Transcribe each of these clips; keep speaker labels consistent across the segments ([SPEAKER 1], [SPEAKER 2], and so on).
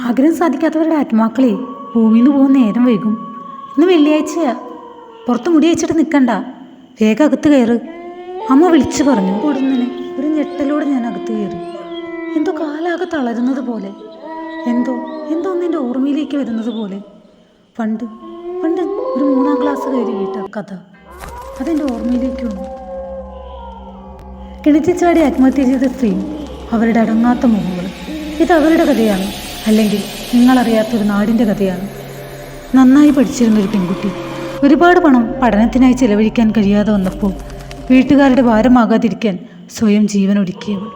[SPEAKER 1] ആഗ്രഹം സാധിക്കാത്തവരുടെ ആത്മാക്കളെ ഭൂമിയിൽ നിന്ന് പോകുന്ന നേരം വൈകും. ഇന്ന് വെള്ളിയാഴ്ചയാ, പുറത്ത് മുടി വെച്ചിട്ട് നിൽക്കണ്ട, വേഗം അകത്ത് കയറ്, അമ്മ വിളിച്ചു പറഞ്ഞു. കൊടുന്നനെ ഒരു ഞെട്ടലോടെ ഞാൻ അകത്ത് കയറി. എന്തോ കാലാകെ തളരുന്നത് പോലെ, എന്തോ ഒന്നെൻ്റെ ഓർമ്മയിലേക്ക് വരുന്നത് പോലെ. പണ്ട് ഒരു 3-ാം ക്ലാസ് കയറി കേട്ട കഥ അതെൻ്റെ ഓർമ്മയിലേക്ക് വന്നു. കിണറ്റിൽ ചാടി ആത്മഹത്യ ചെയ്ത സ്ത്രീയും അവരുടെ അടങ്ങാത്ത മുഖങ്ങളും. ഇത് അവരുടെ കഥയാണ്, അല്ലെങ്കിൽ നിങ്ങളറിയാത്തൊരു നാടിൻ്റെ കഥയാണ്. നന്നായി പഠിച്ചിരുന്നൊരു പെൺകുട്ടി ഒരുപാട് പണം പഠനത്തിനായി ചിലവഴിക്കാൻ കഴിയാതെ വന്നപ്പോൾ വീട്ടുകാരുടെ ഭാരമാകാതിരിക്കാൻ സ്വയം ജീവനൊടുക്കിയവൾ.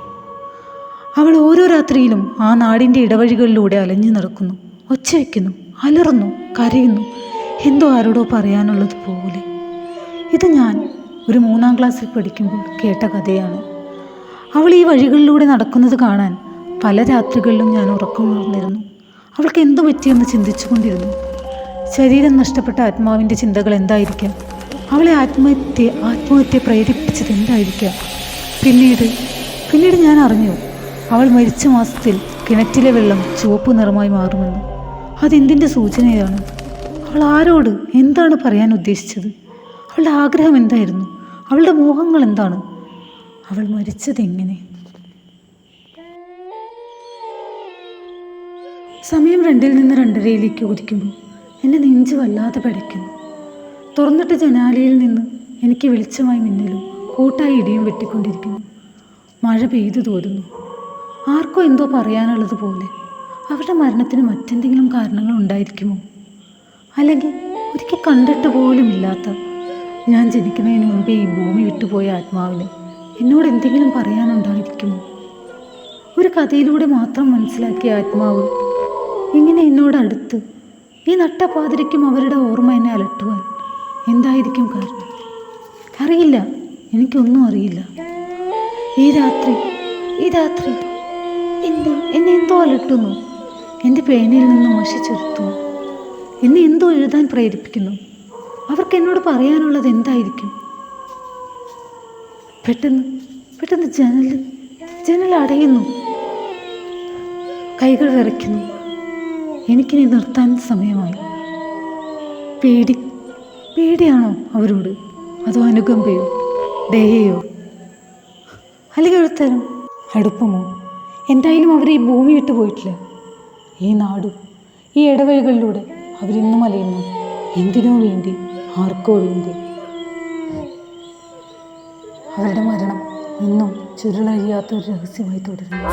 [SPEAKER 1] അവൾ ഓരോ രാത്രിയിലും ആ നാടിൻ്റെ ഇടവഴികളിലൂടെ അലഞ്ഞു നടക്കുന്നു, ഒച്ച വയ്ക്കുന്നു, അലറുന്നു, കരയുന്നു, എന്തോ ആരോടോ പറയാനുള്ളത് പോലെ. ഇത് ഞാൻ ഒരു 3-ാം ക്ലാസ്സിൽ പഠിക്കുമ്പോൾ കേട്ട കഥയാണ്. അവൾ ഈ വഴികളിലൂടെ നടക്കുന്നത് കാണാൻ പല രാത്രികളിലും ഞാൻ ഉറക്കമുണർന്നിരുന്നു. അവൾക്ക് എന്തു പറ്റിയെന്ന് ചിന്തിച്ചു കൊണ്ടിരുന്നു. ശരീരം നഷ്ടപ്പെട്ട ആത്മാവിൻ്റെ ചിന്തകൾ എന്തായിരിക്കാം? അവളെ ആത്മഹത്യ പ്രേരിപ്പിച്ചത് എന്തായിരിക്കാം? പിന്നീട് ഞാൻ അറിഞ്ഞു, അവൾ മരിച്ച മാസത്തിൽ കിണറ്റിലെ വെള്ളം ചുവപ്പ് നിറമായി മാറുമെന്ന്. അതെന്തിൻ്റെ സൂചനയാണ്? അവൾ ആരോട് എന്താണ് പറയാൻ ഉദ്ദേശിച്ചത്? അവളുടെ ആഗ്രഹം എന്തായിരുന്നു? അവളുടെ മോഹങ്ങൾ എന്താണ്? അവൾ മരിച്ചതെങ്ങനെ? സമയം 2-ൽ നിന്ന് 2:30 കുതിക്കുമ്പോൾ എൻ്റെ നെഞ്ച് വല്ലാതെ പിടയ്ക്കുന്നു. തുറന്നിട്ട ജനാലയിൽ നിന്ന് എനിക്ക് വെളിച്ചമായി മിന്നലും കൂട്ടായി ഇടിയും വെട്ടിക്കൊണ്ടിരിക്കുന്നു. മഴ പെയ്തു തോരുന്നു. ആർക്കോ എന്തോ പറയാനുള്ളത് പോലെ. അവരുടെ മരണത്തിന് മറ്റെന്തെങ്കിലും കാരണങ്ങൾ ഉണ്ടായിരിക്കുമോ? അല്ലെങ്കിൽ ഒരിക്കൽ കണ്ടിട്ട് പോലുമില്ലാത്ത ഞാൻ ജനിക്കുന്നതിന് മുമ്പേ ഈ ഭൂമി വിട്ടുപോയ ആത്മാവിന് എന്നോട് എന്തെങ്കിലും പറയാനുണ്ടായിരിക്കുമോ? ഒരു കഥയിലൂടെ മാത്രം മനസ്സിലാക്കിയ ആത്മാവ് ഇങ്ങനെ എന്നോട് അടുത്ത് ഈ നട്ടപ്പാതിരിക്കും അവരുടെ ഓർമ്മ എന്നെ അലട്ടുവാൻ എന്തായിരിക്കും കാരണം? അറിയില്ല, എനിക്കൊന്നും അറിയില്ല. ഈ രാത്രി എന്നെ എന്തോ അലട്ടുന്നു. എൻ്റെ പേനയിൽ നിന്ന് മഷിച്ചൊരുത്തുന്നു. എന്നെ എന്തോ എഴുതാൻ പ്രേരിപ്പിക്കുന്നു. അവർക്ക് എന്നോട് പറയാനുള്ളത് എന്തായിരിക്കും? പെട്ടെന്ന് ജനൽ അടയുന്നു. കൈകൾ വിറയ്ക്കുന്നു. എനിക്കിനി നിർത്താൻ സമയമായി. പേടിയാണോ അവരോട്? അതോ അനുകമ്പയോ, ദയയോ, അല്ലെങ്കിൽ ഒരു തരം അടുപ്പമോ? എന്തായാലും അവർ ഈ ഭൂമി വിട്ടു പോയിട്ടില്ല. ഈ നാടും ഈ ഇടവഴികളിലൂടെ അവരിന്നും അലയുന്നു. എന്തിനോ വേണ്ടി, ആർക്കോ വേണ്ടി. അവരുടെ മരണം ഇന്നും ചുരുളഴിയാത്തൊരു രഹസ്യമായി തുടരുന്നു.